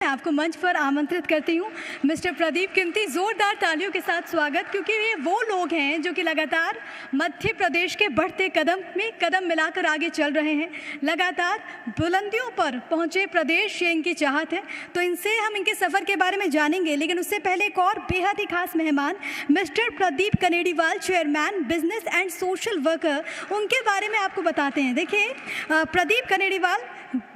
आपको मंच पर आमंत्रित करती हूँ मिस्टर प्रदीप किमती। जोरदार तालियों के साथ स्वागत, क्योंकि ये वो लोग हैं जो कि लगातार मध्य प्रदेश के बढ़ते कदम में कदम मिलाकर आगे चल रहे हैं। लगातार बुलंदियों पर पहुंचे प्रदेश, ये इनकी चाहत है। तो इनसे हम इनके सफ़र के बारे में जानेंगे, लेकिन उससे पहले एक और बेहद ही खास मेहमान mister Pradeep Kanediwal, chairman business and social worker, उनके बारे में आपको बताते हैं। देखिए, प्रदीप कनेडीवाल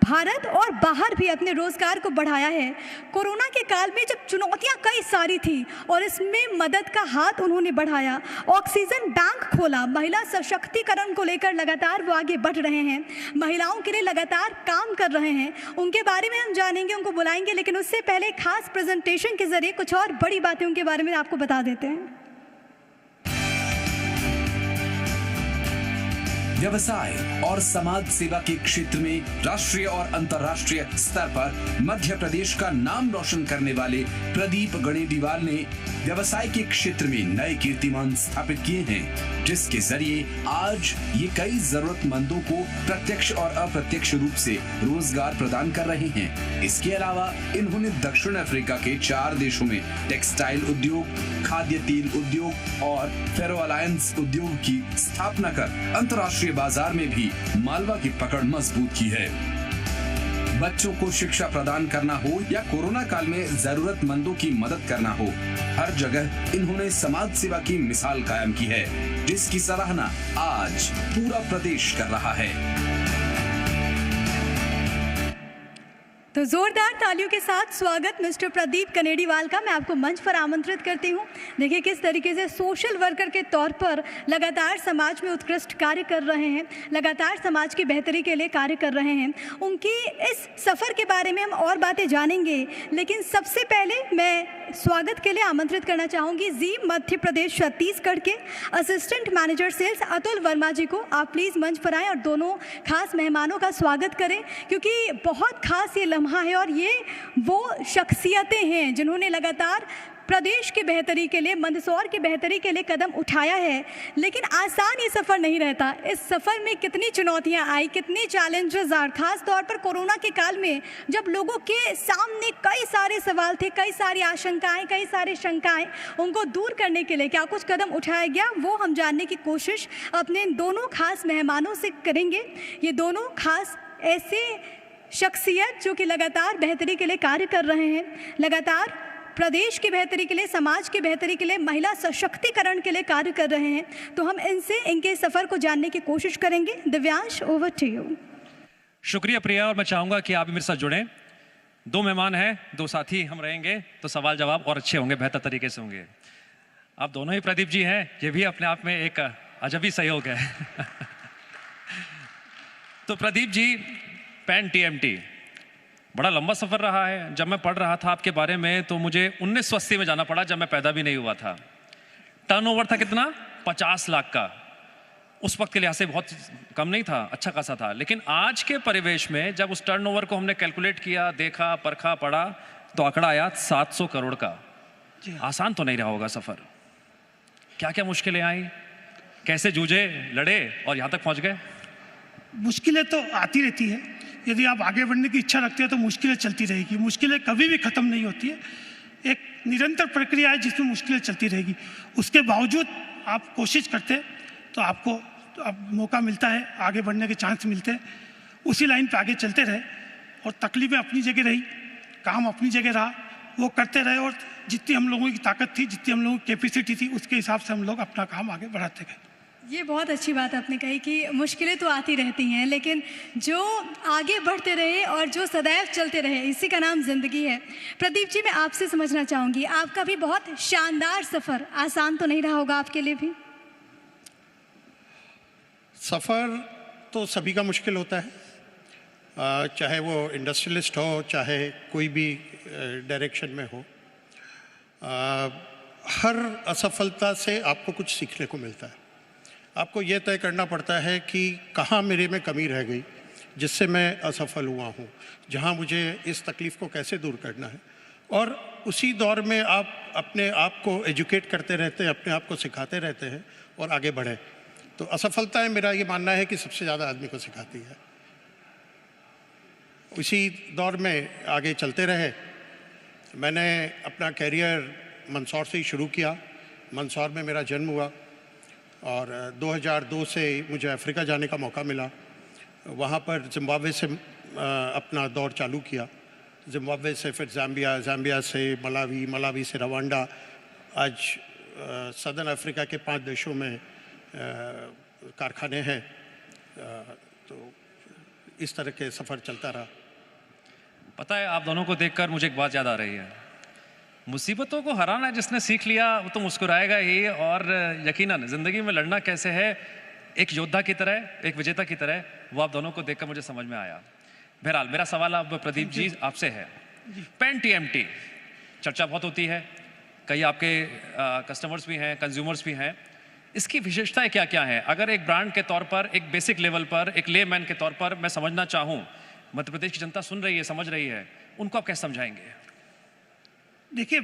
भारत और बाहर भी अपने रोजगार को बढ़ाया है। कोरोना के काल में जब चुनौतियां कई सारी थी और इसमें मदद का हाथ उन्होंने बढ़ाया, ऑक्सीजन बैंक खोला, महिला सशक्तिकरण को लेकर लगातार वो आगे बढ़ रहे हैं, महिलाओं के लिए लगातार काम कर रहे हैं। उनके बारे में हम जानेंगे, उनको बुलाएंगे, लेकिन उससे पहले खास प्रेजेंटेशन के जरिए कुछ और बड़ी बातें उनके बारे में आपको बता देते हैं। व्यवसाय और समाज सेवा के क्षेत्र में राष्ट्रीय और अंतर्राष्ट्रीय स्तर पर मध्य प्रदेश का नाम रोशन करने वाले प्रदीप कनेडीवाल ने व्यवसाय के क्षेत्र में नए कीर्तिमान स्थापित किए हैं, जिसके जरिए आज ये कई जरूरतमंदों को प्रत्यक्ष और अप्रत्यक्ष रूप से रोजगार प्रदान कर रहे हैं। इसके अलावा इन्होंने दक्षिण अफ्रीका के 4 देशों में टेक्सटाइल उद्योग, खाद्य तेल उद्योग और फेरो अलायंस उद्योग की स्थापना कर अंतर्राष्ट्रीय बाजार में भी मालवा की पकड़ मजबूत की है। बच्चों को शिक्षा प्रदान करना हो या कोरोना काल में जरूरतमंदों की मदद करना हो, हर जगह इन्होंने समाज सेवा की मिसाल कायम की है, जिसकी सराहना आज पूरा प्रदेश कर रहा है। तो जोरदार तालियों के साथ स्वागत मिस्टर प्रदीप कनेडीवाल का। मैं आपको मंच पर आमंत्रित करती हूँ। देखिए, किस तरीके से सोशल वर्कर के तौर पर लगातार समाज में उत्कृष्ट कार्य कर रहे हैं, लगातार समाज की बेहतरी के लिए कार्य कर रहे हैं। उनकी इस सफ़र के बारे में हम और बातें जानेंगे, लेकिन सबसे पहले मैं स्वागत के लिए आमंत्रित करना चाहूँगी जी मध्य प्रदेश छत्तीसगढ़ के assistant manager sales Atul Verma ji को। आप प्लीज़ मंच पर आएँ और दोनों खास मेहमानों का स्वागत करें, क्योंकि बहुत खास ये लम्हा है और ये वो शख्सियतें हैं जिन्होंने लगातार प्रदेश की बेहतरी के लिए, मंदसौर की बेहतरी के लिए कदम उठाया है। लेकिन आसान ये सफ़र नहीं रहता। इस सफ़र में कितनी चुनौतियां आई, कितने चैलेंजेस आए, खास तौर पर कोरोना के काल में जब लोगों के सामने कई सारे सवाल थे, कई सारी आशंकाएं, कई सारी शंकाएं, उनको दूर करने के लिए क्या कुछ कदम उठाया गया, वो हम जानने की कोशिश अपने दोनों खास मेहमानों से करेंगे। ये दोनों खास ऐसे शख्सियत जो कि लगातार बेहतरी के लिए कार्य कर रहे हैं, लगातार प्रदेश की बेहतरी के लिए, समाज की बेहतरी के लिए, महिला सशक्तिकरण के लिए कार्य कर रहे हैं। तो हम इनसे इनके सफ़र को जानने की कोशिश करेंगे। Divyansh, over to you. शुक्रिया प्रिया, और मैं चाहूँगा कि आप भी मेरे साथ जुड़ें। 2 मेहमान हैं, 2 साथी हम रहेंगे, तो सवाल जवाब और अच्छे होंगे, बेहतर तरीके से होंगे। आप दोनों ही प्रदीप जी हैं, ये भी अपने आप में एक अजबी सहयोग है। तो प्रदीप जी, पैन TMT बड़ा लंबा सफ़र रहा है। जब मैं पढ़ रहा था आपके बारे में तो मुझे 1980 में जाना पड़ा, जब मैं पैदा भी नहीं हुआ था। टर्नओवर था कितना? 50 लाख का। उस वक्त के लिहाज से बहुत कम नहीं था, अच्छा खासा था। लेकिन आज के परिवेश में जब उस टर्नओवर को हमने कैलकुलेट किया, देखा, परखा, पढ़ा, तो आंकड़ा आया 700 करोड़ का। आसान तो नहीं रहा होगा सफ़र। क्या क्या मुश्किलें आई, कैसे जूझे, लड़े और यहाँ तक पहुँच गए? मुश्किलें तो आती रहती है। यदि आप आगे बढ़ने की इच्छा रखते हैं तो मुश्किलें चलती रहेगी। मुश्किलें कभी भी ख़त्म नहीं होती है, एक निरंतर प्रक्रिया है जिसमें मुश्किलें चलती रहेगी। उसके बावजूद आप कोशिश करते हैं तो आपको अब मौका मिलता है, आगे बढ़ने के चांस मिलते हैं। उसी लाइन पे आगे चलते रहे और तकलीफें अपनी जगह रही, काम अपनी जगह रहा, वो करते रहे और जितनी हम लोगों की ताकत थी, जितनी हम लोगों की कैपेसिटी थी, उसके हिसाब से हम लोग अपना काम आगे बढ़ाते गए। ये बहुत अच्छी बात आपने कही कि मुश्किलें तो आती रहती हैं, लेकिन जो आगे बढ़ते रहे और जो सदैव चलते रहे, इसी का नाम ज़िंदगी है। प्रदीप जी, मैं आपसे समझना चाहूँगी, आपका भी बहुत शानदार सफ़र, आसान तो नहीं रहा होगा आपके लिए भी? सफ़र तो सभी का मुश्किल होता है, चाहे वो इंडस्ट्रियलिस्ट हो, चाहे कोई भी डायरेक्शन में हो। हर असफलता से आपको कुछ सीखने को मिलता है। आपको ये तय करना पड़ता है कि कहाँ मेरे में कमी रह गई जिससे मैं असफल हुआ हूँ, जहाँ मुझे इस तकलीफ़ को कैसे दूर करना है। और उसी दौर में आप अपने आप को एजुकेट करते रहते हैं, अपने आप को सिखाते रहते हैं और आगे बढ़े। तो असफलताएं, मेरा ये मानना है कि सबसे ज़्यादा आदमी को सिखाती है। उसी दौर में आगे चलते रहे मैंने अपना कैरियर मंदसौर से ही शुरू किया। मंदसौर में मेरा जन्म हुआ और 2002 से मुझे अफ्रीका जाने का मौका मिला। वहाँ पर जिम्बाब्वे से अपना दौर चालू किया। जिम्बाब्वे से फिर ज़ाम्बिया, ज़ाम्बिया से मलावी, मलावी से रवांडा, आज सदर्न अफ्रीका के 5 देशों में कारखाने हैं। तो इस तरह के सफ़र चलता रहा। पता है, आप दोनों को देखकर मुझे एक बात याद आ रही है। मुसीबतों को हराना जिसने सीख लिया वो तो मुस्कुराएगा ही, और यकीनन ज़िंदगी में लड़ना कैसे है एक योद्धा की तरह, एक विजेता की तरह, वो आप दोनों को देखकर मुझे समझ में आया। बहरहाल मेरा सवाल अब प्रदीप जी आपसे है। पेन टीएमटी चर्चा बहुत होती है, कई आपके कस्टमर्स भी हैं, कंज्यूमर्स भी हैं। इसकी विशेषताएं क्या क्या हैं? अगर एक ब्रांड के तौर पर, एक बेसिक लेवल पर, एक लेमैन के तौर पर मैं समझना चाहूँ, मध्य प्रदेश की जनता सुन रही है, समझ रही है, उनको आप कैसे समझाएंगे? देखिए,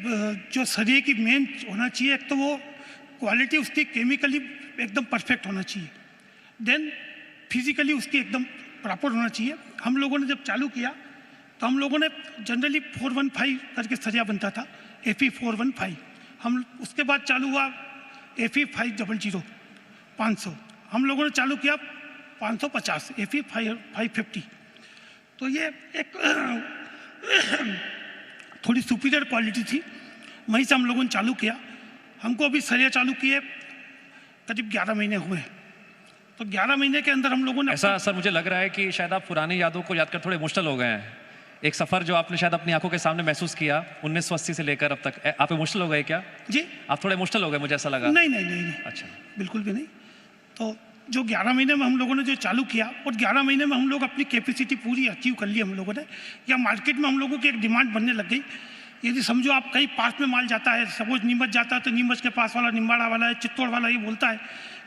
जो शरीर की मेन होना चाहिए, एक तो वो क्वालिटी उसकी केमिकली एकदम परफेक्ट होना चाहिए, देन फिजिकली उसकी एकदम प्रॉपर होना चाहिए। हम लोगों ने जब चालू किया तो हम लोगों ने जनरली 415 करके सरिया बनता था, FE 415। हम उसके बाद चालू हुआ FE 500 500। हम लोगों ने चालू किया 550 FE 550। तो ये एक थोड़ी सुपीरियर क्वालिटी थी, वहीं से हम लोगों ने चालू किया। हमको अभी सरिया चालू किए करीब 11 महीने हुए। तो 11 महीने के अंदर हम लोगों ने ऐसा सर मुझे लग रहा है कि शायद आप पुरानी यादों को याद कर थोड़े इमोशनल हो गए हैं। एक सफ़र जो आपने शायद अपनी आंखों के सामने महसूस किया 1980 से लेकर अब तक, आप इमोशनल हो गए क्या? जी, आप थोड़े इमोशनल हो गए, मुझे ऐसा लगा। नहीं नहीं नहीं नहीं, अच्छा, बिल्कुल भी नहीं। तो जो 11 महीने में हम लोगों ने जो चालू किया, और 11 महीने में हम लोग अपनी कैपेसिटी पूरी अचीव कर ली हम लोगों ने। या मार्केट में हम लोगों की एक डिमांड बनने लग गई। यदि समझो आप कहीं पास में माल जाता है, सपोज नीमच जाता है, तो नीमच के पास वाला, निम्बाड़ा वाला है, चित्तौड़ वाला ये बोलता है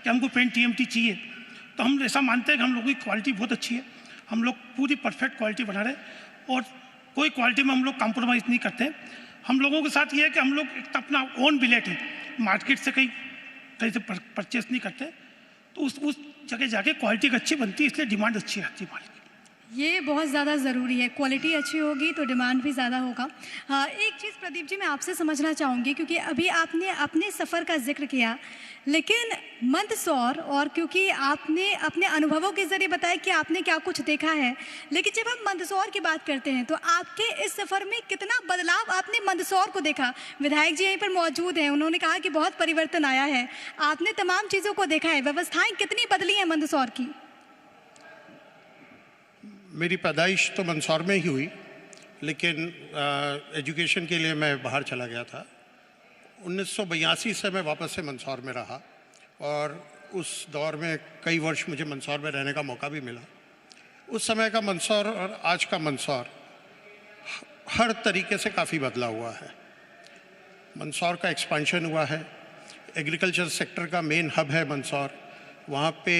कि हमको पेन TMT चाहिए, तो हम ऐसा मानते हैं कि हम लोगों की क्वालिटी बहुत अच्छी है, हम लोग पूरी परफेक्ट क्वालिटी बना रहे हैं और कोई क्वालिटी में हम लोग कॉम्प्रोमाइज़ नहीं करते। हम लोगों के साथ ये है कि हम लोग एक तो अपना ओन बिलेट है, मार्केट से कहीं से परचेस नहीं करते, तो उस जगह जाके क्वालिटी अच्छी बनती है, इसलिए डिमांड अच्छी आती है माल की। ये बहुत ज़्यादा ज़रूरी है, क्वालिटी अच्छी होगी तो डिमांड भी ज़्यादा होगा। हाँ, एक चीज़ प्रदीप जी मैं आपसे समझना चाहूँगी, क्योंकि अभी आपने अपने सफ़र का जिक्र किया, लेकिन मंदसौर, और क्योंकि आपने अपने अनुभवों के ज़रिए बताया कि आपने क्या कुछ देखा है, लेकिन जब हम मंदसौर की बात करते हैं तो आपके इस सफ़र में कितना बदलाव आपने मंदसौर को देखा? विधायक जी यहीं पर मौजूद हैं, उन्होंने कहा कि बहुत परिवर्तन आया है, आपने तमाम चीज़ों को देखा है, व्यवस्थाएँ कितनी बदली हैं मंदसौर की? मेरी पैदाइश तो मंदसौर में ही हुई, लेकिन एजुकेशन के लिए मैं बाहर चला गया था। 1982 से मैं वापस से मंदसौर में रहा और उस दौर में कई वर्ष मुझे मंदसौर में रहने का मौका भी मिला। उस समय का मंदसौर और आज का मंदसौर हर तरीके से काफ़ी बदला हुआ है। मंदसौर का एक्सपेंशन हुआ है, एग्रीकल्चर सेक्टर का मेन हब है मंदसौर, वहाँ पे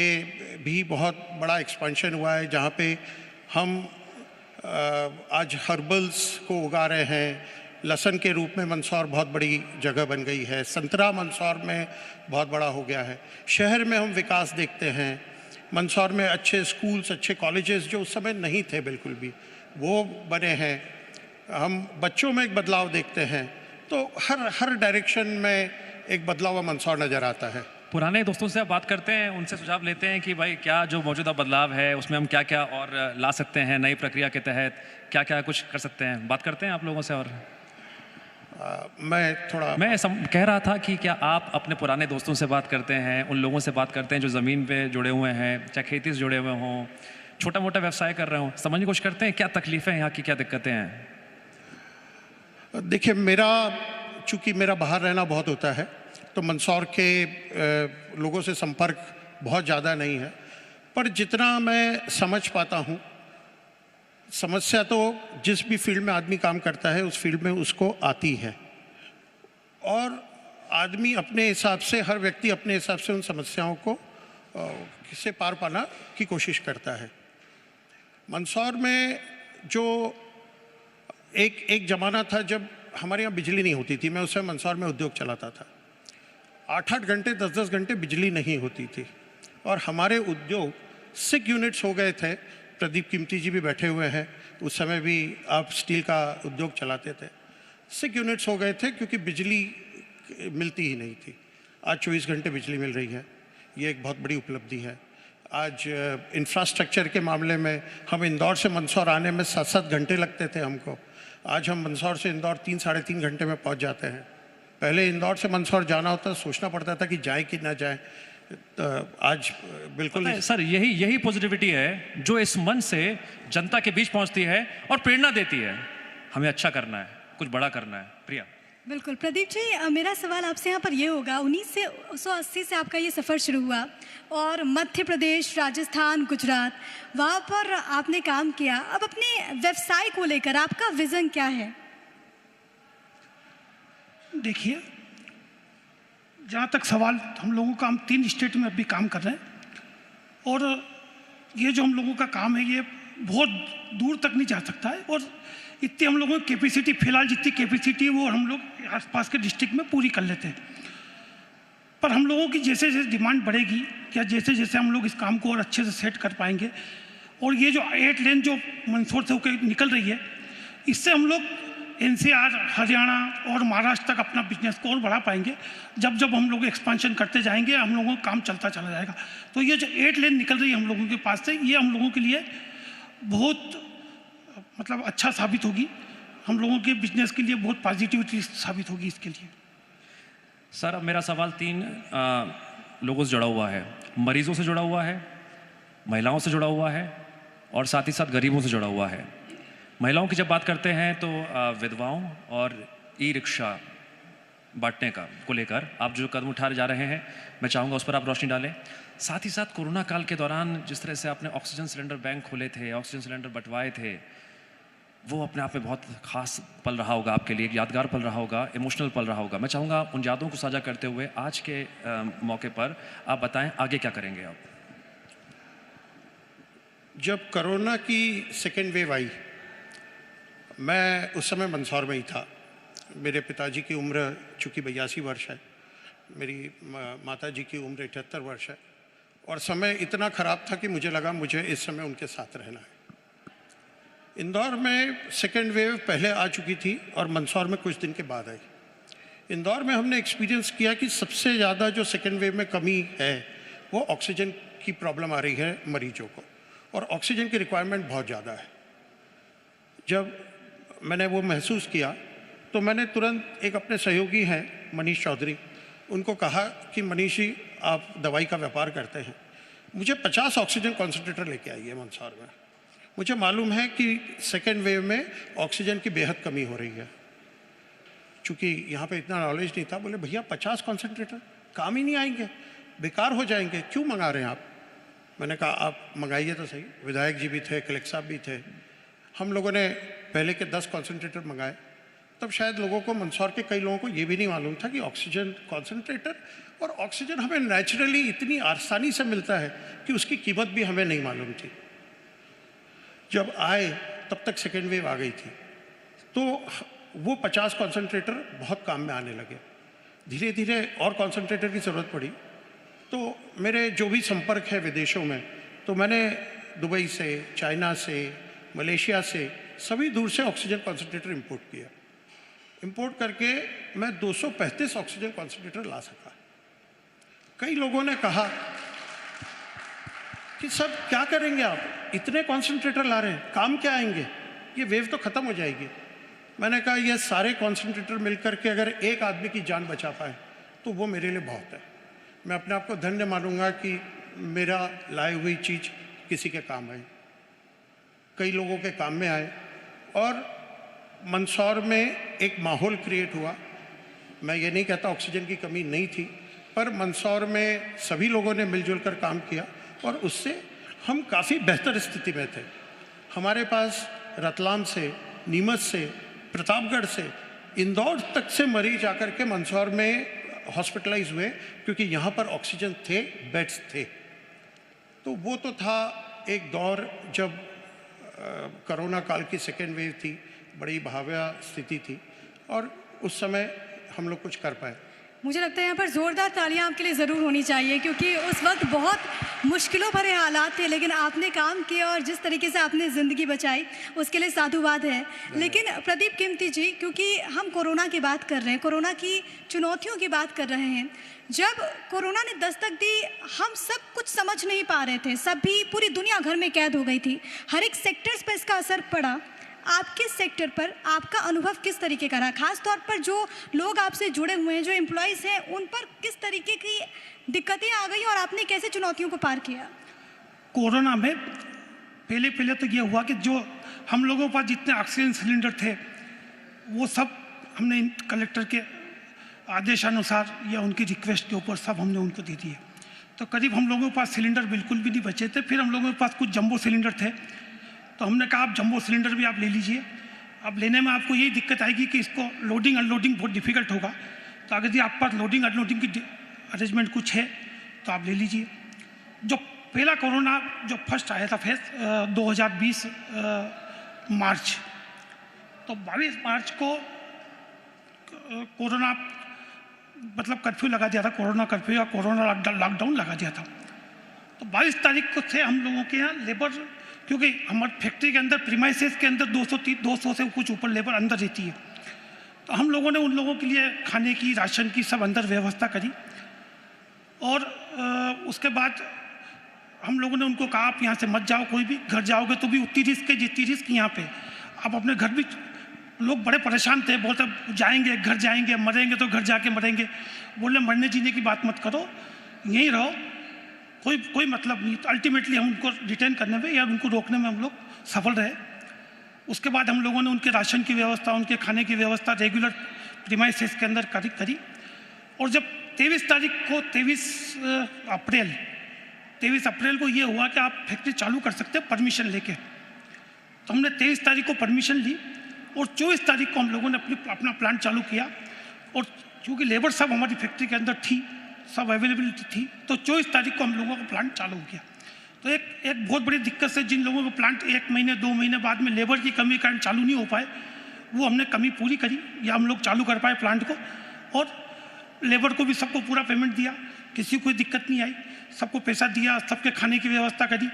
भी बहुत बड़ा एक्सपेंशन हुआ है, जहाँ पे हम आज हर्बल्स को उगा रहे हैं। लहसुन के रूप में मंदसौर बहुत बड़ी जगह बन गई है, संतरा मंदसौर में बहुत बड़ा हो गया है। शहर में हम विकास देखते हैं, मंदसौर में अच्छे स्कूल्स, अच्छे कॉलेजेस जो उस समय नहीं थे बिल्कुल भी, वो बने हैं। हम बच्चों में एक बदलाव देखते हैं, तो हर डायरेक्शन में एक बदलाव मंदसौर नज़र आता है। पुराने दोस्तों से आप बात करते हैं, उनसे सुझाव लेते हैं कि भाई क्या जो मौजूदा बदलाव है उसमें हम क्या क्या और ला सकते हैं, नई प्रक्रिया के तहत क्या क्या कुछ कर सकते हैं, बात करते हैं आप लोगों से? और मैं कह रहा था कि क्या आप अपने पुराने दोस्तों से बात करते हैं, उन लोगों से बात करते हैं जो ज़मीन पे जुड़े हुए हैं, चाहे खेती से जुड़े हुए हों, छोटा मोटा व्यवसाय कर रहे हों, समझने की कोशिश करते हैं क्या तकलीफ़ें हैं यहाँ की, क्या दिक्कतें हैं? देखिए, चूँकि मेरा बाहर रहना बहुत होता है, तो मंदसौर के लोगों से संपर्क बहुत ज़्यादा नहीं है, पर जितना मैं समझ पाता हूँ, समस्या तो जिस भी फील्ड में आदमी काम करता है उस फील्ड में उसको आती है, और आदमी अपने हिसाब से, हर व्यक्ति अपने हिसाब से उन समस्याओं को से पार पाना की कोशिश करता है। मंदसौर में जो एक ज़माना था जब हमारे यहाँ बिजली नहीं होती थी, मैं उस समय मंदसौर में उद्योग चलाता था, 8-8 घंटे 10-10 घंटे बिजली नहीं होती थी, और हमारे उद्योग 6 यूनिट्स हो गए थे। प्रदीप कीमती जी भी बैठे हुए हैं, उस समय भी आप स्टील का उद्योग चलाते थे। सिक यूनिट्स हो गए थे क्योंकि बिजली मिलती ही नहीं थी। आज 24 घंटे बिजली मिल रही है, ये एक बहुत बड़ी उपलब्धि है। आज इंफ्रास्ट्रक्चर के मामले में हम इंदौर से मंदसौर आने में 7-7 घंटे लगते थे हमको, आज हम मंदसौर से इंदौर 3-3.5 घंटे में पहुंच जाते हैं। पहले इंदौर से मंदसौर जाना होता, सोचना पड़ता था कि जाए कि ना जाए। तो आज बिल्कुल सर यही पॉजिटिविटी है जो इस मन से जनता के बीच पहुंचती है और प्रेरणा देती है। हमें अच्छा करना है, कुछ बड़ा करना है। प्रिया। बिल्कुल प्रदीप जी, मेरा सवाल आपसे यहाँ पर ये होगा, 1980 से आपका ये सफ़र शुरू हुआ और मध्य प्रदेश, राजस्थान, गुजरात, वहाँ पर आपने काम किया। अब अपने व्यवसाय को लेकर आपका विज़न क्या है? देखिए, जहाँ तक सवाल हम लोगों का, हम 3 स्टेट में अभी काम कर रहे हैं और ये जो हम लोगों का काम है ये बहुत दूर तक नहीं जा सकता है और इतनी हम लोगों की कैपेसिटी, फिलहाल जितनी कैपेसिटी है वो हम लोग आसपास के डिस्ट्रिक्ट में पूरी कर लेते हैं। पर हम लोगों की जैसे जैसे डिमांड बढ़ेगी या जैसे जैसे हम लोग इस काम को और अच्छे से सेट कर पाएंगे और ये जो 8 लेन जो मंदसौर से होकर निकल रही है, इससे हम लोग NCR, हरियाणा और महाराष्ट्र तक अपना बिजनेस को और बढ़ा पाएंगे। जब जब हम लोग एक्सपांशन करते जाएंगे हम लोगों का काम चलता चला जाएगा। तो ये जो 8 लेन निकल रही है हम लोगों के पास से, ये हम लोगों के लिए बहुत मतलब अच्छा साबित होगी, हम लोगों के बिजनेस के लिए बहुत पॉजिटिविटी साबित होगी इसके लिए। सर अब मेरा सवाल 3 लोगों से जुड़ा हुआ है, मरीजों से जुड़ा हुआ है, महिलाओं से जुड़ा हुआ है और साथ ही साथ गरीबों से जुड़ा हुआ है। महिलाओं की जब बात करते हैं तो विधवाओं और ई-रिक्शा बांटने को लेकर आप जो कदम उठा जा रहे हैं, मैं चाहूँगा उस पर आप रोशनी डालें। साथ ही साथ कोरोना काल के दौरान जिस तरह से आपने ऑक्सीजन सिलेंडर बैंक खोले थे, ऑक्सीजन सिलेंडर बंटवाए थे, वो अपने आप में बहुत खास पल रहा होगा आपके लिए, यादगार पल रहा होगा, इमोशनल पल रहा होगा। मैं चाहूँगा उन यादों को साझा करते हुए आज के मौके पर आप बताएं आगे क्या करेंगे आप। जब कोरोना की सेकेंड वेव आई, मैं उस समय मंदसौर में ही था। मेरे पिताजी की उम्र चूँकि 82 वर्ष है, मेरी माता जी की उम्र 78 वर्ष है और समय इतना ख़राब था कि मुझे लगा मुझे इस समय उनके साथ रहना है। इंदौर में सेकेंड वेव पहले आ चुकी थी और मंदसौर में कुछ दिन के बाद आई। इंदौर में हमने एक्सपीरियंस किया कि सबसे ज़्यादा जो सेकेंड वेव में कमी है वो ऑक्सीजन की प्रॉब्लम आ रही है मरीजों को और ऑक्सीजन की रिक्वायरमेंट बहुत ज़्यादा है। जब मैंने वो महसूस किया तो मैंने तुरंत एक अपने सहयोगी हैं मनीष चौधरी, उनको कहा कि मनीष जी आप दवाई का व्यापार करते हैं, मुझे 50 ऑक्सीजन कॉन्सेंट्रेटर लेके आइए मंदसौर में। मुझे मालूम है कि सेकेंड वेव में ऑक्सीजन की बेहद कमी हो रही है। चूँकि यहाँ पे इतना नॉलेज नहीं था, बोले भैया 50 कॉन्सेंट्रेटर काम ही नहीं आएंगे, बेकार हो जाएंगे, क्यों मंगा रहे हैं आप? मैंने कहा आप मंगाइए तो सही। विधायक जी भी थे, कलेक्टर साहब भी थे, हम लोगों ने पहले के 10 कॉन्सेंट्रेटर मंगाए। तब शायद लोगों को, मंदसौर के कई लोगों को ये भी नहीं मालूम था कि ऑक्सीजन कॉन्सेंट्रेटर और ऑक्सीजन हमें नेचुरली इतनी आसानी से मिलता है कि उसकी कीमत भी हमें नहीं मालूम थी। जब आए तब तक सेकेंड वेव आ गई थी, तो वो 50 कॉन्सेंट्रेटर बहुत काम में आने लगे। धीरे धीरे और कॉन्सेंट्रेटर की ज़रूरत पड़ी, तो मेरे जो भी संपर्क है विदेशों में, तो मैंने दुबई से, चाइना से, मलेशिया से, सभी दूर से ऑक्सीजन कॉन्सेंट्रेटर इंपोर्ट किया। इंपोर्ट करके मैं 235 ऑक्सीजन कॉन्सेंट्रेटर ला सका। कई लोगों ने कहा कि सब क्या करेंगे आप, इतने कॉन्सेंट्रेटर ला रहे हैं, काम क्या आएंगे, ये वेव तो ख़त्म हो जाएगी। मैंने कहा ये सारे कॉन्सेंट्रेटर मिलकर के अगर एक आदमी की जान बचा पाए तो वो मेरे लिए बहुत है। मैं अपने आप को धन्य मानूंगा कि मेरा लाई हुई चीज़ किसी के काम आई, कई लोगों के काम में आए और मंदसौर में एक माहौल क्रिएट हुआ। मैं ये नहीं कहता ऑक्सीजन की कमी नहीं थी, पर मंदसौर में सभी लोगों ने मिलजुल कर काम किया और उससे हम काफ़ी बेहतर स्थिति में थे। हमारे पास रतलाम से, नीमच से, प्रतापगढ़ से, इंदौर तक से मरीज आकर के मंदसौर में हॉस्पिटलाइज हुए क्योंकि यहाँ पर ऑक्सीजन थे, बेड्स थे। तो वो तो था एक दौर जब कोरोना काल की सेकेंड वेव थी, बड़ी भयावह स्थिति थी और उस समय हम लोग कुछ कर पाए। मुझे लगता है यहाँ पर ज़ोरदार तालियां आपके लिए ज़रूर होनी चाहिए, क्योंकि उस वक्त बहुत मुश्किलों भरे हालात थे, लेकिन आपने काम किया और जिस तरीके से आपने ज़िंदगी बचाई उसके लिए साधुवाद है। लेकिन प्रदीप किमती जी, क्योंकि हम कोरोना की बात कर रहे हैं, कोरोना की चुनौतियों की बात कर रहे हैं, जब कोरोना ने दस्तक दी हम सब कुछ समझ नहीं पा रहे थे, सभी पूरी दुनिया घर में कैद हो गई थी, हर एक सेक्टर्स पर इसका असर पड़ा। आपके सेक्टर पर आपका अनुभव किस तरीके का रहा, खास तौर पर जो लोग आपसे जुड़े हुए हैं, जो एम्प्लॉयज़ हैं, उन पर किस तरीके की दिक्कतें आ गई और आपने कैसे चुनौतियों को पार किया? कोरोना में पहले तो ये हुआ कि जो हम लोगों के पास जितने ऑक्सीजन सिलेंडर थे वो सब हमने कलेक्टर के आदेशानुसार या उनकी रिक्वेस्ट के ऊपर सब हमने उनको दे दिए। तो करीब हम लोगों के पास सिलेंडर बिल्कुल भी नहीं बचे थे। फिर हम लोगों के पास कुछ जंबो सिलेंडर थे, तो हमने कहा आप जंबो सिलेंडर भी आप ले लीजिए। अब लेने में आपको यही दिक्कत आएगी कि इसको लोडिंग अनलोडिंग बहुत डिफिकल्ट होगा, तो अगर यदि आपके पास लोडिंग अनलोडिंग की अरेंजमेंट कुछ है तो आप ले लीजिए। जो पहला कोरोना जो फर्स्ट आया था फेस 2020 मार्च, तो 22 मार्च को कोरोना मतलब कर्फ्यू लगा दिया था, कोरोना कर्फ्यू या कोरोना लॉकडाउन लगा दिया था। तो 22 तारीख को थे हम लोगों के यहाँ लेबर, क्योंकि हमारे फैक्ट्री के अंदर प्रीमाइसेस के अंदर 200 से कुछ ऊपर लेबर अंदर रहती है, तो हम लोगों ने उन लोगों के लिए खाने की, राशन की सब अंदर व्यवस्था करी। और उसके बाद हम लोगों ने उनको कहा आप यहाँ से मत जाओ, कोई भी घर जाओगे तो भी उतनी रिस्क है जितनी रिस्क यहाँ पे। आप अपने घर भी, लोग बड़े परेशान थे, बोलते जाएंगे घर जाएंगे, मरेंगे तो घर जाके मरेंगे। बोले मरने जीने की बात मत करो, यहीं रहो, कोई मतलब नहीं। तो अल्टीमेटली हम उनको रिटेन करने में या उनको रोकने में हम लोग सफल रहे। उसके बाद हम लोगों ने उनके राशन की व्यवस्था, उनके खाने की व्यवस्था रेगुलर प्रीमाइसेस के अंदर करी। और जब 23 तारीख को 23 अप्रैल को ये हुआ कि आप फैक्ट्री चालू कर सकते हैं परमिशन लेके, तो हमने 23 तारीख को परमिशन ली और 24 तारीख को हम लोगों ने अपना प्लांट चालू किया। और क्योंकि लेबर सब हमारी फैक्ट्री के अंदर थी, सब अवेलेबिलिटी थी, तो 24 तारीख को हम लोगों का प्लांट चालू हो गया। तो एक बहुत बड़ी दिक्कत से जिन लोगों को प्लांट 1 महीने 2 महीने बाद में लेबर की कमी कारण चालू नहीं हो पाए, वो हमने कमी पूरी करी या हम लोग चालू कर पाए प्लांट को। और लेबर को भी सबको पूरा पेमेंट दिया, किसी को कोई दिक्कत नहीं आई, सबको पैसा दिया, सबके खाने की व्यवस्था करी।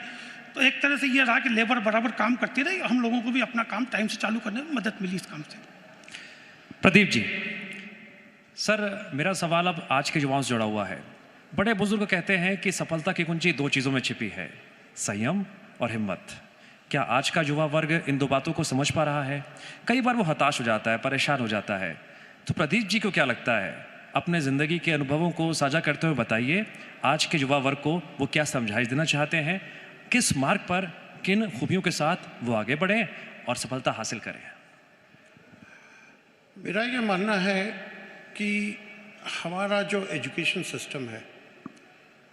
तो एक तरह से ये रहा कि लेबर बराबर काम करती रही, हम लोगों को भी अपना काम टाइम से चालू करने में मदद मिली इस काम से। प्रदीप जी, सर मेरा सवाल अब आज के युवाओं से जुड़ा हुआ है। बड़े बुजुर्ग कहते हैं कि सफलता की कुंजी 2 चीज़ों में छिपी है, संयम और हिम्मत। क्या आज का युवा वर्ग इन 2 बातों को समझ पा रहा है? कई बार वो हताश हो जाता है, परेशान हो जाता है। तो प्रदीप जी को क्या लगता है, अपने ज़िंदगी के अनुभवों को साझा करते हुए बताइए आज के युवा वर्ग को वो क्या समझाइश देना चाहते हैं, किस मार्ग पर, किन खूबियों के साथ वो आगे बढ़ें और सफलता हासिल करें? मेरा ये मानना है कि हमारा जो एजुकेशन सिस्टम है,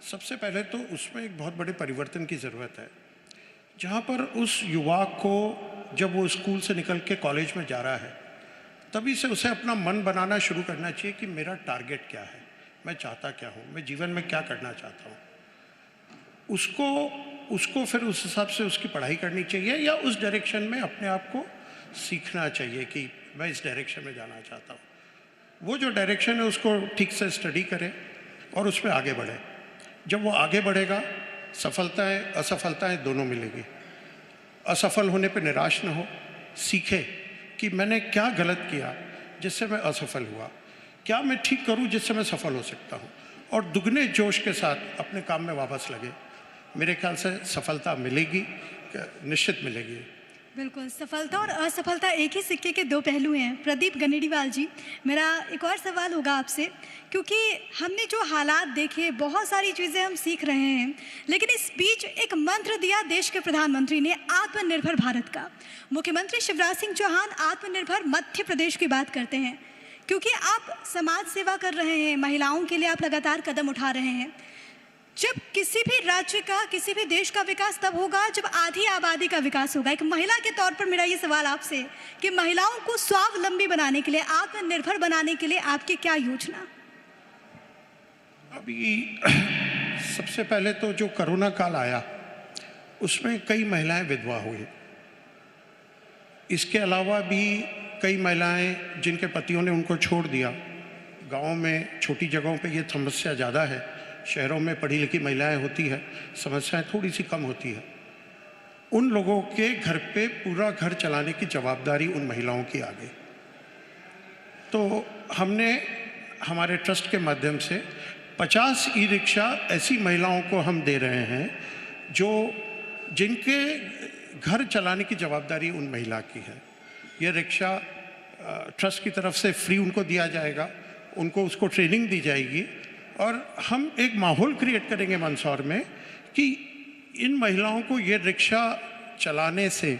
सबसे पहले तो उसमें एक बहुत बड़े परिवर्तन की ज़रूरत है। जहाँ पर उस युवा को जब वो स्कूल से निकल के कॉलेज में जा रहा है, तभी से उसे अपना मन बनाना शुरू करना चाहिए कि मेरा टारगेट क्या है, मैं चाहता क्या हूँ, मैं जीवन में क्या करना चाहता हूँ। उसको फिर उस हिसाब से उसकी पढ़ाई करनी चाहिए या उस डायरेक्शन में अपने आप को सीखना चाहिए कि मैं इस डायरेक्शन में जाना चाहता हूँ। वो जो डायरेक्शन है उसको ठीक से स्टडी करे और उसमें आगे बढ़े। जब वो आगे बढ़ेगा, सफलताएं असफलताएं दोनों मिलेगी। असफल होने पे निराश न हो, सीखे कि मैंने क्या गलत किया जिससे मैं असफल हुआ, क्या मैं ठीक करूं जिससे मैं सफल हो सकता हूं, और दुगने जोश के साथ अपने काम में वापस लगे। मेरे ख्याल से सफलता मिलेगी, निश्चित मिलेगी। बिल्कुल, सफलता और असफलता एक ही सिक्के के 2 पहलू हैं। प्रदीप गनेड़ीवाल जी, मेरा एक और सवाल होगा आपसे, क्योंकि हमने जो हालात देखे, बहुत सारी चीज़ें हम सीख रहे हैं, लेकिन इस बीच एक मंत्र दिया देश के प्रधानमंत्री ने आत्मनिर्भर भारत का। मुख्यमंत्री शिवराज सिंह चौहान आत्मनिर्भर मध्य प्रदेश की बात करते हैं, क्योंकि आप समाज सेवा कर रहे हैं, महिलाओं के लिए आप लगातार कदम उठा रहे हैं। जब किसी भी राज्य का, किसी भी देश का विकास तब होगा जब आधी आबादी का विकास होगा। एक महिला के तौर पर मेरा ये सवाल आपसे कि महिलाओं को स्वावलंबी बनाने के लिए, आत्मनिर्भर बनाने के लिए आपकी क्या योजना? अभी सबसे पहले तो जो कोरोना काल आया उसमें कई महिलाएं विधवा हुई। इसके अलावा भी कई महिलाएं जिनके पतियों ने उनको छोड़ दिया गाँव में छोटी जगहों पे ये समस्या ज़्यादा है, शहरों में पढ़ी लिखी महिलाएं होती है, समस्याएं थोड़ी सी कम होती है। उन लोगों के घर पे पूरा घर चलाने की जवाबदारी उन महिलाओं की आ गई। तो हमने हमारे ट्रस्ट के माध्यम से 50 ई रिक्शा ऐसी महिलाओं को हम दे रहे हैं जो जिनके घर चलाने की जवाबदारी उन महिला की है। यह रिक्शा ट्रस्ट की तरफ से फ्री उनको दिया जाएगा, उनको उसको ट्रेनिंग दी जाएगी और हम एक माहौल क्रिएट करेंगे मंदसौर में कि इन महिलाओं को ये रिक्शा चलाने से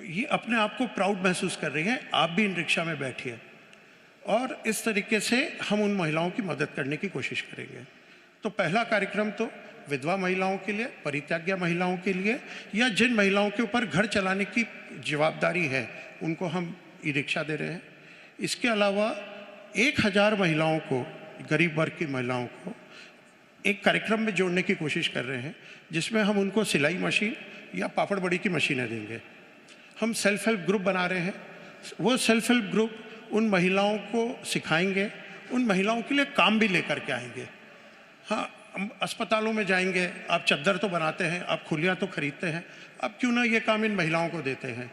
ये अपने आप को प्राउड महसूस कर रही हैं, आप भी इन रिक्शा में बैठिए। और इस तरीके से हम उन महिलाओं की मदद करने की कोशिश करेंगे। तो पहला कार्यक्रम तो विधवा महिलाओं के लिए, परित्याग्य महिलाओं के लिए, या जिन महिलाओं के ऊपर घर चलाने की जवाबदारी है उनको हम ई रिक्शा दे रहे हैं। इसके अलावा 1000 महिलाओं को, गरीब वर्ग की महिलाओं को एक कार्यक्रम में जोड़ने की कोशिश कर रहे हैं जिसमें हम उनको सिलाई मशीन या पापड़ बड़ी की मशीनें देंगे। हम सेल्फ हेल्प ग्रुप बना रहे हैं। वो सेल्फ हेल्प ग्रुप उन महिलाओं को सिखाएंगे, उन महिलाओं के लिए काम भी लेकर के आएंगे। हाँ, हम अस्पतालों में जाएंगे, आप चद्दर तो बनाते हैं, आप खुलियाँ तो खरीदते हैं, आप क्यों ना ये काम इन महिलाओं को देते हैं।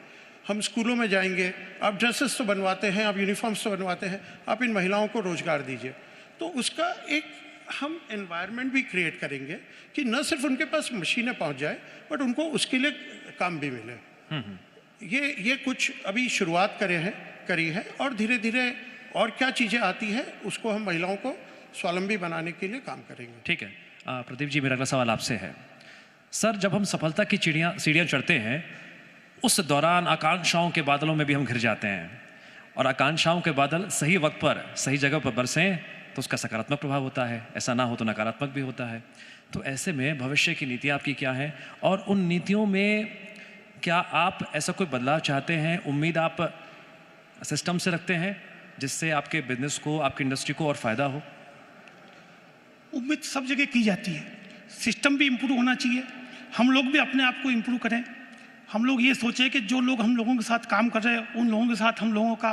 हम स्कूलों में जाएंगे, आप ड्रेसेस तो बनवाते हैं, आप यूनिफॉर्म्स तो बनवाते हैं, आप इन महिलाओं को रोज़गार दीजिए। तो उसका एक हम एनवायरनमेंट भी क्रिएट करेंगे कि न सिर्फ उनके पास मशीनें पहुंच जाए बट उनको उसके लिए काम भी मिले। ये कुछ अभी शुरुआत करी है और धीरे धीरे और क्या चीज़ें आती हैं उसको हम महिलाओं को स्वावलंबी बनाने के लिए काम करेंगे। ठीक है प्रदीप जी, मेरा अगला सवाल आपसे है। सर, जब हम सफलता की सीढ़ियाँ चढ़ते हैं उस दौरान आकांक्षाओं के बादलों में भी हम घिर जाते हैं, और आकांक्षाओं के बादल सही वक्त पर सही जगह पर बरसें तो उसका सकारात्मक प्रभाव होता है, ऐसा ना हो तो नकारात्मक भी होता है। तो ऐसे में भविष्य की नीतियाँ आपकी क्या हैं, और उन नीतियों में क्या आप ऐसा कोई बदलाव चाहते हैं? उम्मीद आप सिस्टम से रखते हैं जिससे आपके बिजनेस को, आपकी इंडस्ट्री को और फ़ायदा हो? उम्मीद सब जगह की जाती है, सिस्टम भी इम्प्रूव होना चाहिए, हम लोग भी अपने आप को इम्प्रूव करें। हम लोग ये सोचें कि जो लोग हम लोगों के साथ काम कर रहे हैं उन लोगों के साथ हम लोगों का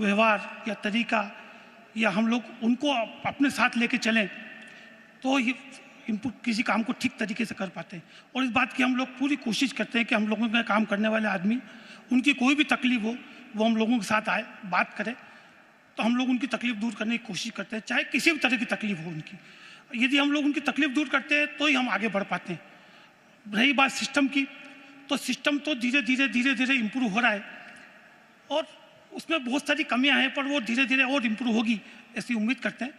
व्यवहार या तरीका या हम लोग उनको अपने साथ लेके चलें तो ये इम्प्रूव किसी काम को ठीक तरीके से कर पाते हैं। और इस बात की हम लोग पूरी कोशिश करते हैं कि हम लोगों का काम करने वाले आदमी, उनकी कोई भी तकलीफ हो वो हम लोगों के साथ आए, बात करें, तो हम लोग उनकी तकलीफ दूर करने की कोशिश करते हैं, चाहे किसी भी तरह की तकलीफ हो उनकी। यदि हम लोग उनकी तकलीफ दूर करते हैं तो ही हम आगे बढ़ पाते हैं। रही बात सिस्टम की, तो सिस्टम तो धीरे धीरे इम्प्रूव हो रहा है और उसमें बहुत सारी कमियां हैं, पर वो धीरे धीरे और इम्प्रूव होगी ऐसी उम्मीद करते हैं।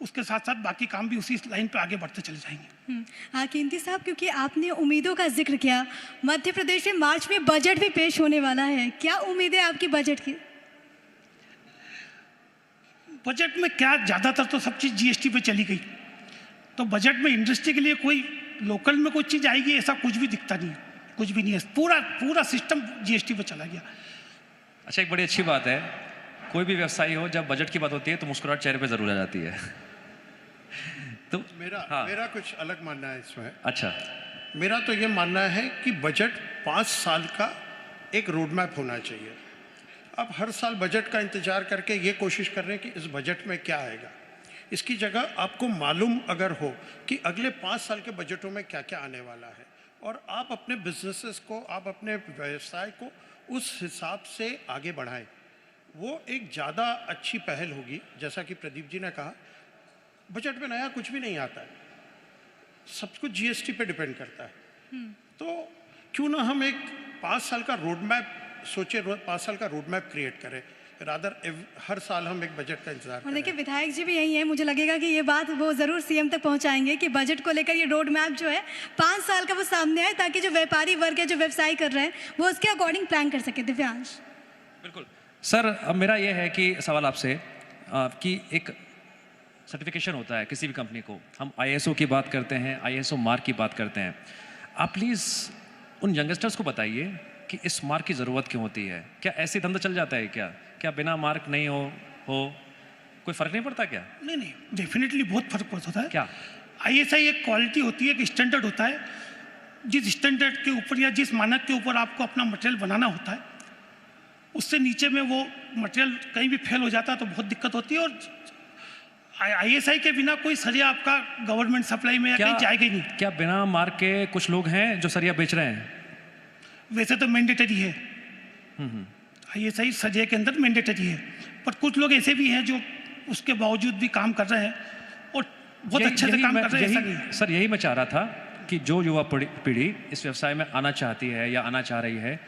उसके साथ साथ बाकी काम भी उसी लाइन पे आगे बढ़ते चले जाएंगे। हाँ कीर्ति साहब, क्योंकि आपने उम्मीदों का जिक्र किया, मध्य प्रदेश में मार्च में बजट भी पेश होने वाला है, क्या उम्मीद है आपकी बजट की? बजट में क्या, ज़्यादातर तो सब चीज़ जीएसटी पे चली गई, तो बजट में इंडस्ट्री के लिए कोई लोकल में कोई चीज़ आएगी ऐसा कुछ भी दिखता नहीं है, कुछ भी नहीं है। पूरा सिस्टम जीएसटी पे चला गया। अच्छा, एक बड़ी अच्छी बात है, कोई भी व्यवसायी हो जब बजट की बात होती है तो मुस्कुराहट चेहरे पे जरूर आ जाती है। तो मेरा कुछ अलग मानना है इसमें। अच्छा, मेरा तो ये मानना है कि बजट 5 साल का एक रोड मैप होना चाहिए। अब हर साल बजट का इंतजार करके ये कोशिश कर रहे हैं कि इस बजट में क्या आएगा, इसकी जगह आपको मालूम अगर हो कि अगले 5 साल के बजटों में क्या क्या आने वाला है और आप अपने बिजनेसेस को, आप अपने व्यवसाय को उस हिसाब से आगे बढ़ाएं, वो एक ज़्यादा अच्छी पहल होगी। जैसा कि प्रदीप जी ने कहा, बजट में नया कुछ भी नहीं आता है, सब कुछ जीएसटी पे डिपेंड करता है। तो क्यों ना हम एक 5 साल का रोड मैप सोचे, 5 साल का रोड मैप क्रिएट करें, रादर हर साल हम एक बजट का इंतजार करें। देखिए विधायक जी भी यही है, मुझे लगेगा कि ये बात वो ज़रूर सीएम तक पहुंचाएंगे कि बजट को लेकर ये रोड मैप जो है 5 साल का वो सामने आए, ताकि जो व्यापारी वर्ग है, जो व्यवसाय कर रहे हैं, वो उसके अकॉर्डिंग प्लान कर सके। दिव्यांश। बिल्कुल सर, अब मेरा ये है कि सवाल आपसे कि एक सर्टिफिकेशन होता है किसी भी कंपनी को, हम ISO की बात करते हैं, ISO मार्क की बात करते हैं, आप प्लीज़ उन यंगस्टर्स को बताइए कि इस मार्क की ज़रूरत क्यों होती है? क्या ऐसे धंधा चल जाता है क्या बिना मार्क नहीं हो कोई फ़र्क नहीं पड़ता क्या? नहीं, डेफिनेटली बहुत फर्क पड़ता है। क्या ISI एक क्वालिटी होती है, एक स्टैंडर्ड होता है, जिस स्टैंडर्ड के ऊपर या जिस मानक के ऊपर आपको अपना मटेरियल बनाना होता है उससे नीचे में वो मटेरियल कहीं भी फेल हो जाता है तो बहुत दिक्कत होती है। और ISI के बिना कोई सरिया आपका गवर्नमेंट सप्लाई में या कहीं जाएगा ही नहीं। क्या बिना मार्क के कुछ लोग हैं जो सरिया बेच रहे हैं? वैसे तो मैंडेटरी है, ISI सरिया के अंदर मैंडेटरी है, पर कुछ लोग ऐसे भी हैं जो उसके बावजूद भी काम कर रहे हैं और बहुत अच्छे से काम कर रहे हैं। ऐसा नहीं है। सर यही मैं चाह रहा था कि जो युवा पीढ़ी इस व्यवसाय में आना चाहती है या आना चाह रही है,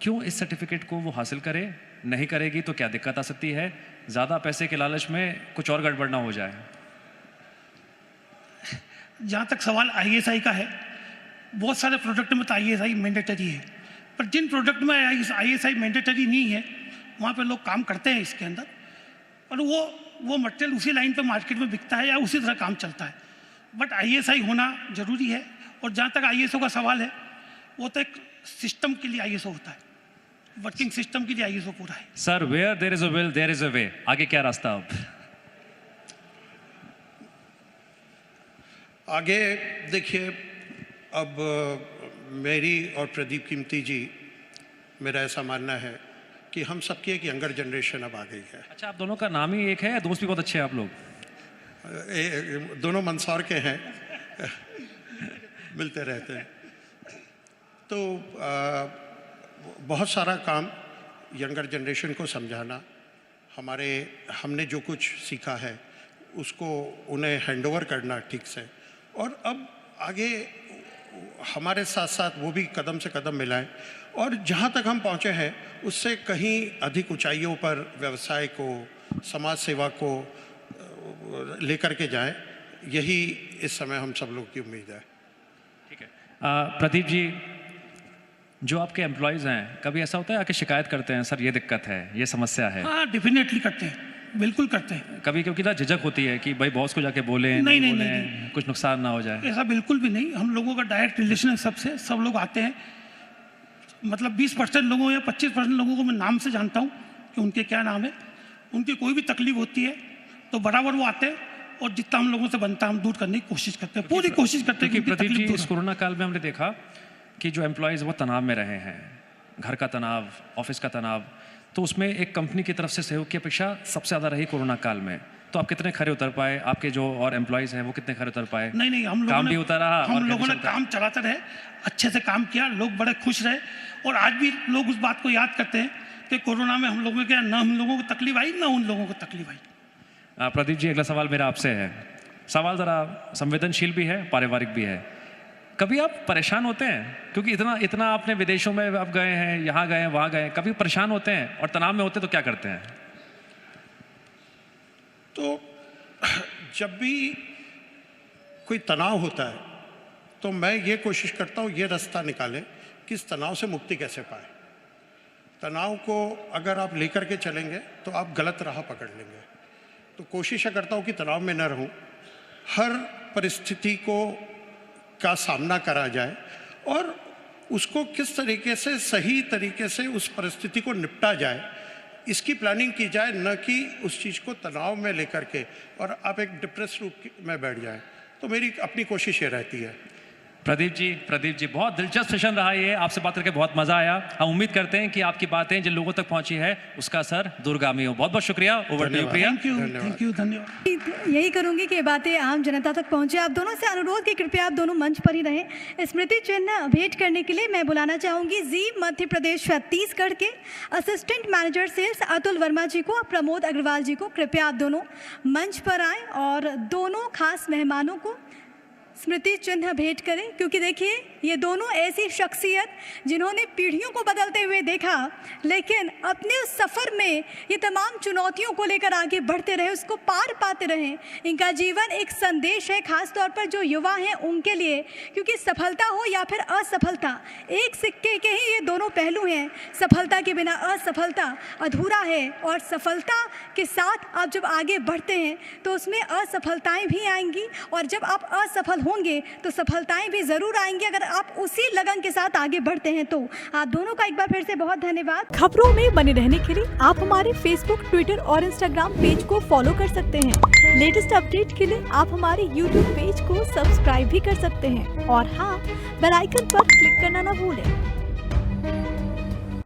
क्यों इस सर्टिफिकेट को वो हासिल करे? नहीं करेगी तो क्या दिक्कत आ सकती है? ज़्यादा पैसे के लालच में कुछ और गड़बड़ ना हो जाए। जहाँ तक सवाल ISI का है, बहुत सारे प्रोडक्ट में तो ISI मैंडेटरी है, पर जिन प्रोडक्ट में ISI मैंडेटरी नहीं है वहाँ पे लोग काम करते हैं इसके अंदर, और वो मटेरियल उसी लाइन पे मार्केट में बिकता है या उसी तरह काम चलता है। बट ISI होना ज़रूरी है। और जहाँ तक ISO का सवाल है, वो तो एक सिस्टम के लिए ISO होता है, वर्किंग सिस्टम के लिए ISO पूरा है। Sir where there is a will there is a way, आगे क्या रास्ता अब? आगे देखिए, अब मेरी और प्रदीप कीमती जी, मेरा ऐसा मानना है कि हम सबकी एक यंगर जनरेशन अब आ गई है। अच्छा, आप दोनों का नाम ही एक है या दोस्त भी बहुत अच्छे हैं आप लोग? दोनों मंदसौर के हैं, मिलते रहते हैं। तो बहुत सारा काम यंगर जनरेशन को समझाना, हमने जो कुछ सीखा है उसको उन्हें हैंडओवर करना ठीक से, और अब आगे हमारे साथ साथ वो भी कदम से कदम मिलाएं और जहाँ तक हम पहुँचे हैं उससे कहीं अधिक ऊंचाइयों पर व्यवसाय को, समाज सेवा को लेकर के जाएं। यही इस समय हम सब लोग की उम्मीद है। ठीक है। प्रदीप जी, जो आपके एम्प्लॉयज़ हैं, कभी ऐसा होता है आके शिकायत करते हैं, सर ये दिक्कत है, ये समस्या है? हाँ, डेफिनेटली करते हैं, बिल्कुल करते हैं। कभी क्योंकि ना झिझक होती है कि भाई बॉस को जाके बोले नहीं, कुछ नुकसान ना हो जाए। ऐसा बिल्कुल भी नहीं, हम लोगों का डायरेक्ट रिलेशन है सबसे। सब लोग आते हैं, मतलब 20% लोगों या 25% लोगों को मैं नाम से जानता हूँ कि उनके क्या नाम है। उनकी कोई भी तकलीफ होती है तो बराबर वो आते हैं और जितना हम लोगों से बनता है हम दूर करने की कोशिश करते हैं, पूरी कोशिश करते हैं। क्योंकि प्रदीप जी, इस कोरोना काल में हमने देखा कि जो एम्प्लॉयज़ वो तनाव में रहे हैं, घर का तनाव, ऑफिस का तनाव, तो उसमें एक कंपनी की तरफ से सहयोग की अपेक्षा सबसे ज़्यादा रही कोरोना काल में। तो आप कितने खरे उतर पाए? आपके जो और एम्प्लॉयज़ हैं वो कितने खरे उतर पाए? नहीं, हम लोगों काम भी उतर रहा, हम लोगों ने काम चलाते रहे, अच्छे से काम किया, लोग बड़े खुश रहे। और आज भी लोग उस बात को याद करते हैं कि कोरोना में हम लोगों के, ना हम लोगों को तकलीफ आई, ना उन लोगों को तकलीफ आई। प्रदीप जी, अगला सवाल मेरा आपसे है। सवाल ज़रा संवेदनशील भी है, पारिवारिक भी है। कभी आप परेशान होते हैं? क्योंकि इतना आपने विदेशों में आप गए हैं, यहाँ गए हैं, वहाँ गए हैं, कभी परेशान होते हैं? और तनाव में होते तो क्या करते हैं? तो जब भी कोई तनाव होता है तो मैं ये कोशिश करता हूँ ये रास्ता निकालें कि इस तनाव से मुक्ति कैसे पाए। तनाव को अगर आप लेकर के चलेंगे तो आप गलत राह पकड़ लेंगे। तो कोशिश करता हूँ कि तनाव में न रहूँ, हर परिस्थिति का सामना करा जाए और उसको किस तरीके से, सही तरीके से उस परिस्थिति को निपटा जाए, इसकी प्लानिंग की जाए, न कि उस चीज़ को तनाव में लेकर के और आप एक डिप्रेस रूप में बैठ जाएं। तो मेरी अपनी कोशिश ये रहती है। प्रदीप जी, बहुत दिलचस्प सेशन रहा ये, आपसे बात करके बहुत मजा आया। हम उम्मीद करते हैं कि आपकी बातें जिन लोगों तक पहुंची है उसका असर दूरगामी हो। बहुत बहुत शुक्रिया। Over to you Priya. Thank you, धन्यवाद। यही करूंगी कि ये बातें आम जनता तक पहुंचे। आप दोनों से अनुरोध कि कृपया आप दोनों मंच पर ही रहें। स्मृति चिन्ह भेंट करने के लिए मैं बुलाना चाहूंगी जी मध्य प्रदेश छत्तीसगढ़ के assistant manager sales Atul Verma ji को, प्रमोद अग्रवाल जी को। कृपया आप दोनों मंच पर आएँ और दोनों खास मेहमानों को स्मृति चिन्ह भेंट करें, क्योंकि देखिए ये दोनों ऐसी शख्सियत जिन्होंने पीढ़ियों को बदलते हुए देखा, लेकिन अपने उस सफ़र में ये तमाम चुनौतियों को लेकर आगे बढ़ते रहे, उसको पार पाते रहे। इनका जीवन एक संदेश है, खास तौर पर जो युवा हैं उनके लिए, क्योंकि सफलता हो या फिर असफलता, एक सिक्के के ही ये दोनों पहलू हैं। सफलता के बिना असफलता अधूरा है, और सफलता के साथ आप जब आगे बढ़ते हैं तो उसमें असफलताएं भी आएंगी, और जब आप असफल होंगे तो सफलताएं भी ज़रूर आएंगी, अगर आप उसी लगन के साथ आगे बढ़ते हैं तो। आप दोनों का एक बार फिर से बहुत धन्यवाद। खबरों में बने रहने के लिए आप हमारे फेसबुक, ट्विटर और इंस्टाग्राम पेज को फॉलो कर सकते हैं। लेटेस्ट अपडेट के लिए आप हमारे यूट्यूब पेज को सब्सक्राइब भी कर सकते हैं। और हाँ, बेल आइकन पर क्लिक करना ना भूलें।